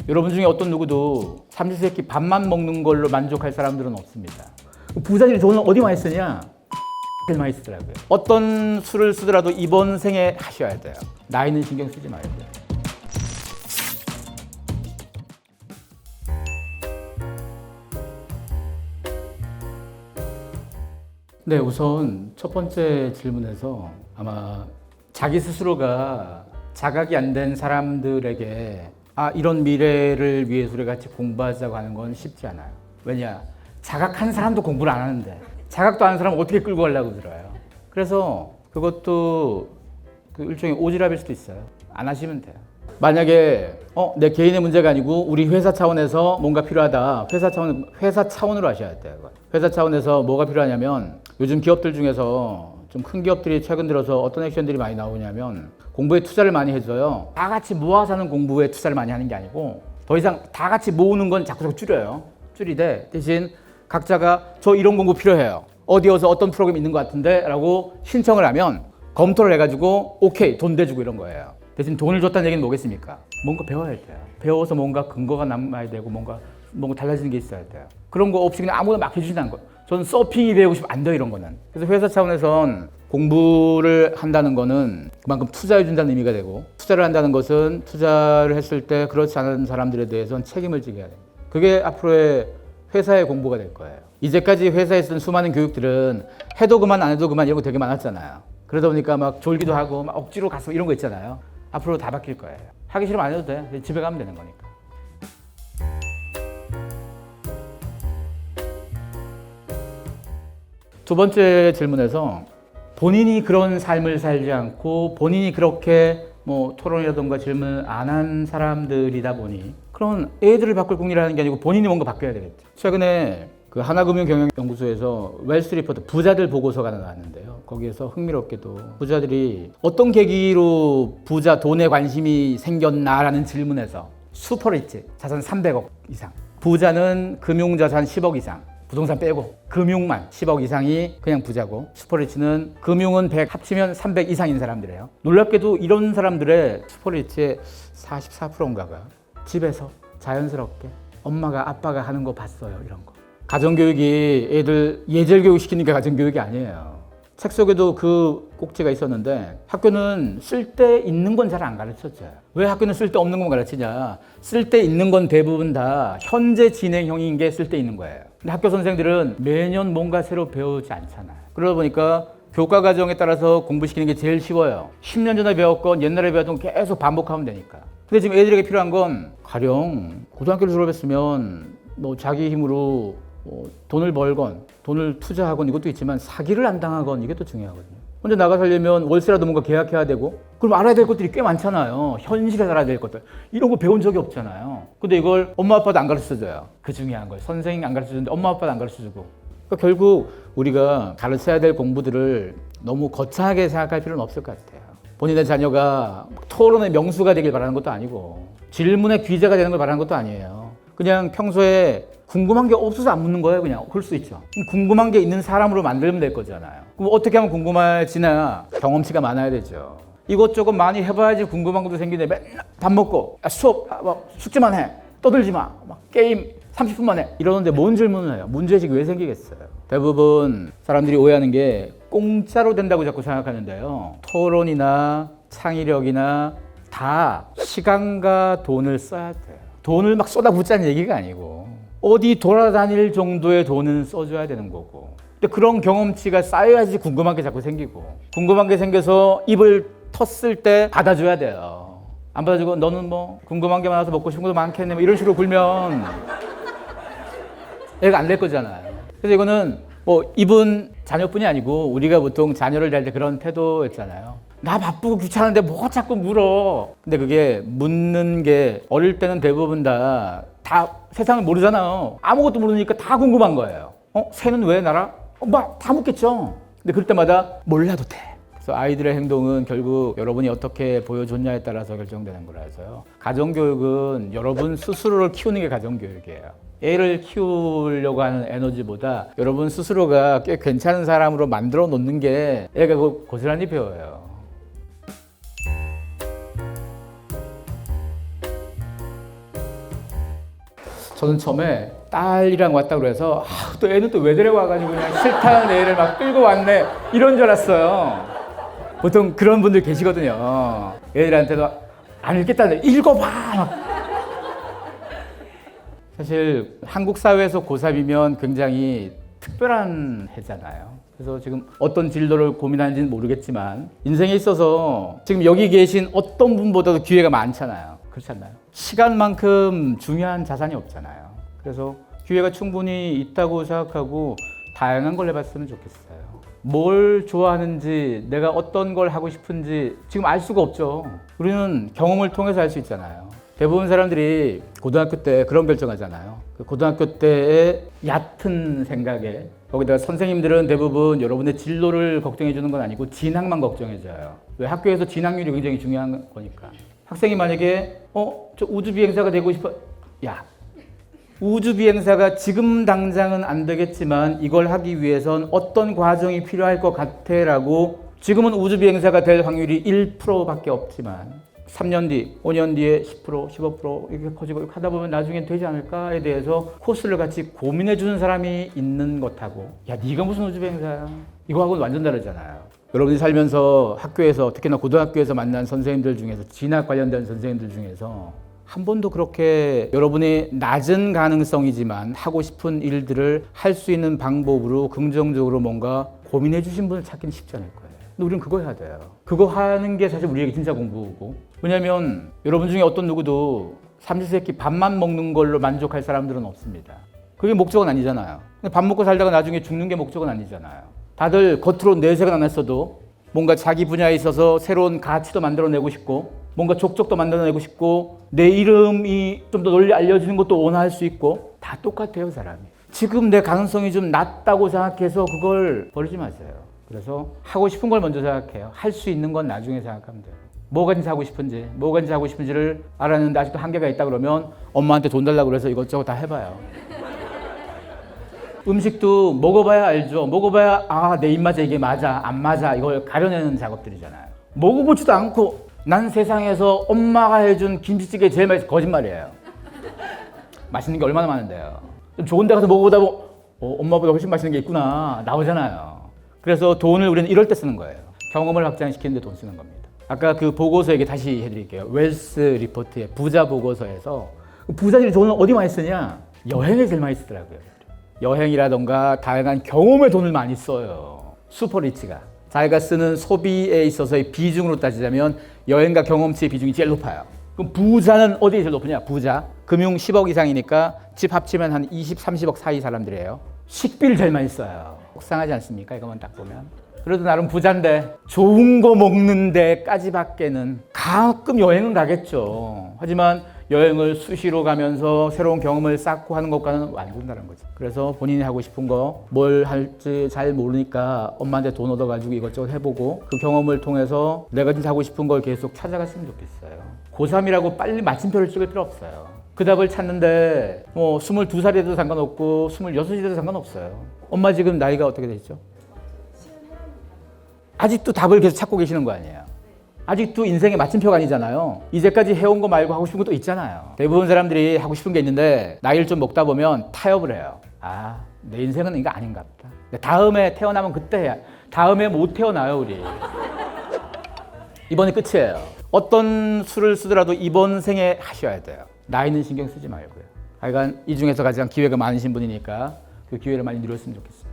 여러분 중에 어떤 누구도 삼시세끼 밥만 먹는 걸로 만족할 사람들은 없습니다. 부자들이 돈을 어디 많이 쓰냐? 제일 많이 쓰더라고요. 어떤 수를 쓰더라도 이번 생에 하셔야 돼요. 나이는 신경 쓰지 말고. 네, 우선 첫 번째 질문에서 아마 자기 스스로가 자각이 안 된 사람들에게 이런 미래를 위해서 우리가 같이 공부하자고 하는 건 쉽지 않아요. 왜냐? 자각한 사람도 공부를 안 하는데 자각도 안 하는 사람은 어떻게 끌고 가려고 들어요. 그래서 그것도 그 일종의 오지랖일 수도 있어요. 안 하시면 돼요. 만약에 내 개인의 문제가 아니고 우리 회사 차원에서 뭔가 필요하다. 회사 차원으로 하셔야 돼요. 회사 차원에서 뭐가 필요하냐면 요즘 기업들 중에서 좀 큰 기업들이 최근 들어서 어떤 액션들이 많이 나오냐면 공부에 투자를 많이 해줘요. 다 같이 모아서 하는 공부에 투자를 많이 하는 게 아니고 더 이상 다 같이 모으는 건 자꾸 줄여요. 줄이되 대신 각자가 저 이런 공부 필요해요. 어디에서 어떤 프로그램 있는 것 같은데 라고 신청을 하면 검토를 해가지고 오케이 돈 대주고 이런 거예요. 대신 돈을 줬다는 얘기는 뭐겠습니까? 뭔가 배워야 돼요. 배워서 뭔가 근거가 남아야 되고 뭔가 달라지는 게 있어야 돼요. 그런 거 없이 그냥 아무나 막 해주지는 않은 거예요. 저는 서핑이 배우고 싶으면 안 돼요, 이런 거는. 그래서 회사 차원에선 공부를 한다는 거는 그만큼 투자해 준다는 의미가 되고 투자를 한다는 것은 투자를 했을 때 그렇지 않은 사람들에 대해서는 책임을 지게 해야 돼요. 그게 앞으로의 회사의 공부가 될 거예요. 이제까지 회사에 쓴 수많은 교육들은 해도 그만 안 해도 그만 이런 거 되게 많았잖아요. 그러다 보니까 막 졸기도 하고 막 억지로 가서 이런 거 있잖아요. 앞으로 다 바뀔 거예요. 하기 싫으면 안 해도 돼. 집에 가면 되는 거니까. 두 번째 질문에서 본인이 그런 삶을 살지 않고 본인이 그렇게 토론이라든가 질문을 안 한 사람들이다 보니 그런 애들을 바꿀 궁리를 하는 게 아니고 본인이 뭔가 바뀌어야 되겠죠. 최근에 그 하나금융경영연구소에서 웰스 리포트 부자들 보고서가 나왔는데요. 거기에서 흥미롭게도 부자들이 어떤 계기로 돈에 관심이 생겼나라는 질문에서 슈퍼리치 자산 300억 이상, 부자는 금융자산 10억 이상, 부동산 빼고 금융만 10억 이상이 그냥 부자고 슈퍼리치는 금융은 100 합치면 300 이상인 사람들이에요. 놀랍게도 이런 사람들의 슈퍼리치의 44%인가가 집에서 자연스럽게 엄마가 아빠가 하는 거 봤어요. 이런 거. 가정교육이 애들 예절교육 시키는 게 가정교육이 아니에요. 책 속에도 그 꼭지가 있었는데 학교는 쓸데 있는 건 잘 안 가르쳐줘요. 왜 학교는 쓸데 없는 건 가르치냐? 쓸데 있는 건 대부분 다 현재 진행형인 게 쓸데 있는 거예요. 근데 학교 선생들은 매년 뭔가 새로 배우지 않잖아요. 그러다 보니까 교과 과정에 따라서 공부시키는 게 제일 쉬워요. 10년 전에 배웠건 옛날에 배웠던 건 계속 반복하면 되니까. 근데 지금 애들에게 필요한 건 가령 고등학교를 졸업했으면 자기 힘으로 돈을 벌건 돈을 투자하건 이것도 있지만 사기를 안 당하건 이게 또 중요하거든요. 혼자 나가 살려면 월세라도 뭔가 계약해야 되고 그럼 알아야 될 것들이 꽤 많잖아요. 현실에서 알아야 될 것들. 이런 거 배운 적이 없잖아요. 근데 이걸 엄마 아빠도 안 가르쳐줘요. 그 중요한 걸. 선생님이 안 가르쳐주는데 엄마 아빠도 안 가르쳐주고. 그러니까 결국 우리가 가르쳐야 될 공부들을 너무 거창하게 생각할 필요는 없을 것 같아요. 본인의 자녀가 토론의 명수가 되길 바라는 것도 아니고 질문의 귀재가 되는 걸 바라는 것도 아니에요. 그냥 평소에 궁금한 게 없어서 안 묻는 거예요. 그냥 그럴 수 있죠. 궁금한 게 있는 사람으로 만들면 될 거잖아요. 그럼 어떻게 하면 궁금해지나? 경험치가 많아야 되죠. 이것저것 많이 해봐야지 궁금한 것도 생기는데 맨날 밥 먹고 수업 숙제만 해, 떠들지 마, 게임 30분만 해 이러는데 뭔 질문을 해요? 문제의식이 왜 생기겠어요? 대부분 사람들이 오해하는 게 공짜로 된다고 자꾸 생각하는데요. 토론이나 창의력이나 다 시간과 돈을 써야 돼요. 돈을 막 쏟아붓자는 얘기가 아니고 어디 돌아다닐 정도의 돈은 써줘야 되는 거고. 근데 그런 경험치가 쌓여야지 궁금한 게 자꾸 생기고 궁금한 게 생겨서 입을 텄을 때 받아줘야 돼요. 안 받아주고 너는 궁금한 게 많아서 먹고 싶은 것도 많겠네 이런 식으로 굴면 애가 안 될 거잖아요. 그래서 이거는 이분 자녀뿐이 아니고 우리가 보통 자녀를 대할 때 그런 태도였잖아요. 나 바쁘고 귀찮은데 뭐가 자꾸 물어. 근데 그게 묻는 게 어릴 때는 대부분 다 세상을 모르잖아요. 아무것도 모르니까 다 궁금한 거예요. 새는 왜 날아? 다 묻겠죠. 근데 그럴 때마다 몰라도 돼. 그래서 아이들의 행동은 결국 여러분이 어떻게 보여줬냐에 따라서 결정되는 거라서요. 가정교육은 여러분 스스로를 키우는 게 가정교육이에요. 애를 키우려고 하는 에너지보다 여러분 스스로가 꽤 괜찮은 사람으로 만들어 놓는 게 애가 고스란히 배워요. 저는 처음에 딸이랑 왔다고 그래서 또 애는 또 왜 데려와가지고 그냥 싫다는 애를 막 끌고 왔네 이런 줄 알았어요. 보통 그런 분들 계시거든요. 애들한테도 안 읽겠다는데 읽어봐 막. 사실 한국 사회에서 고3이면 굉장히 특별한 해잖아요. 그래서 지금 어떤 진로를 고민하는지는 모르겠지만 인생에 있어서 지금 여기 계신 어떤 분보다도 기회가 많잖아요. 그렇지 않나요? 시간만큼 중요한 자산이 없잖아요. 그래서 기회가 충분히 있다고 생각하고 다양한 걸 해봤으면 좋겠어요. 뭘 좋아하는지, 내가 어떤 걸 하고 싶은지 지금 알 수가 없죠. 우리는 경험을 통해서 알 수 있잖아요. 대부분 사람들이 고등학교 때 그런 결정하잖아요. 그 고등학교 때의 얕은 생각에 거기다가 선생님들은 대부분 여러분의 진로를 걱정해 주는 건 아니고 진학만 걱정해 줘요. 왜? 학교에서 진학률이 굉장히 중요한 거니까. 학생이 만약에 저 우주비행사가 되고 싶어. 야, 우주비행사가 지금 당장은 안 되겠지만 이걸 하기 위해선 어떤 과정이 필요할 것 같아라고 지금은 우주비행사가 될 확률이 1%밖에 없지만 3년 뒤, 5년 뒤에 10%, 15% 이렇게 커지고 이렇게 하다 보면 나중에 되지 않을까에 대해서 코스를 같이 고민해 주는 사람이 있는 것하고 야, 네가 무슨 우주비행사야? 이거하고는 완전 다르잖아요. 여러분이 살면서 학교에서 특히나 고등학교에서 만난 선생님들 중에서 진학 관련된 선생님들 중에서 한 번도 그렇게 여러분이 낮은 가능성이지만 하고 싶은 일들을 할 수 있는 방법으로 긍정적으로 뭔가 고민해 주신 분을 찾기는 쉽지 않을 거예요. 근데 우리는 그거 해야 돼요. 그거 하는 게 사실 우리에게 진짜 공부고. 왜냐면 여러분 중에 어떤 누구도 삼시세끼 밥만 먹는 걸로 만족할 사람들은 없습니다. 그게 목적은 아니잖아요. 밥 먹고 살다가 나중에 죽는 게 목적은 아니잖아요. 다들 겉으로 내색은 안 했어도 뭔가 자기 분야에 있어서 새로운 가치도 만들어내고 싶고 뭔가 족적도 만들어내고 싶고 내 이름이 좀 더 널리 알려지는 것도 원할 수 있고 다 똑같아요, 사람이. 지금 내 가능성이 좀 낮다고 생각해서 그걸 버리지 마세요. 그래서 하고 싶은 걸 먼저 생각해요. 할 수 있는 건 나중에 생각하면 돼요. 뭐가 진짜 하고 싶은지, 뭐가 진짜 하고 싶은지를 알았는데 아직도 한계가 있다 그러면 엄마한테 돈 달라고 그래서 이것저것 다 해봐요. 음식도 먹어봐야 알죠. 먹어봐야 내 입맛에 이게 맞아, 안 맞아 이걸 가려내는 작업들이잖아요. 먹어보지도 않고 난 세상에서 엄마가 해준 김치찌개 제일 맛있어. 거짓말이에요. 맛있는 게 얼마나 많은데요. 좀 좋은 데 가서 먹어보다 엄마보다 훨씬 맛있는 게 있구나 나오잖아요. 그래서 돈을 우리는 이럴 때 쓰는 거예요. 경험을 확장시키는 데 돈 쓰는 겁니다. 아까 그 보고서 얘기 다시 해드릴게요. 웰스 리포트의 부자 보고서에서 부자들이 돈을 어디 많이 쓰냐? 여행에 제일 많이 쓰더라고요. 여행이라던가 다양한 경험에 돈을 많이 써요. 슈퍼리치가. 자기가 쓰는 소비에 있어서의 비중으로 따지자면 여행과 경험치의 비중이 제일 높아요. 그럼 부자는 어디에 제일 높으냐? 부자. 금융 10억 이상이니까 집 합치면 한 20, 30억 사이 사람들이에요. 식비를 제일 많이 써요. 속상하지 않습니까? 이것만 딱 보면. 그래도 나름 부자인데 좋은 거 먹는 데까지밖에는 가끔 여행은 가겠죠. 하지만 여행을 수시로 가면서 새로운 경험을 쌓고 하는 것과는 완전 다른 거죠. 그래서 본인이 하고 싶은 거 뭘 할지 잘 모르니까 엄마한테 돈 얻어가지고 이것저것 해보고 그 경험을 통해서 내가 진짜 하고 싶은 걸 계속 찾아갔으면 좋겠어요. 고3이라고 빨리 마침표를 찍을 필요 없어요. 그 답을 찾는데 뭐 22살이 돼도 상관없고 26이 돼도 상관없어요. 엄마 지금 나이가 어떻게 되시죠? 아직도 답을 계속 찾고 계시는 거 아니에요. 아직도 인생의 마침표가 아니잖아요. 이제까지 해온 거 말고 하고 싶은 것도 있잖아요. 대부분 사람들이 하고 싶은 게 있는데 나이를 좀 먹다 보면 타협을 해요. 내 인생은 이거 아닌가 보다. 다음에 태어나면 그때 해야. 다음에 못 태어나요, 우리. 이번이 끝이에요. 어떤 수를 쓰더라도 이번 생에 하셔야 돼요. 나이는 신경 쓰지 말고요. 하여간 이 중에서 가장 기회가 많으신 분이니까 그 기회를 많이 누렸으면 좋겠습니다.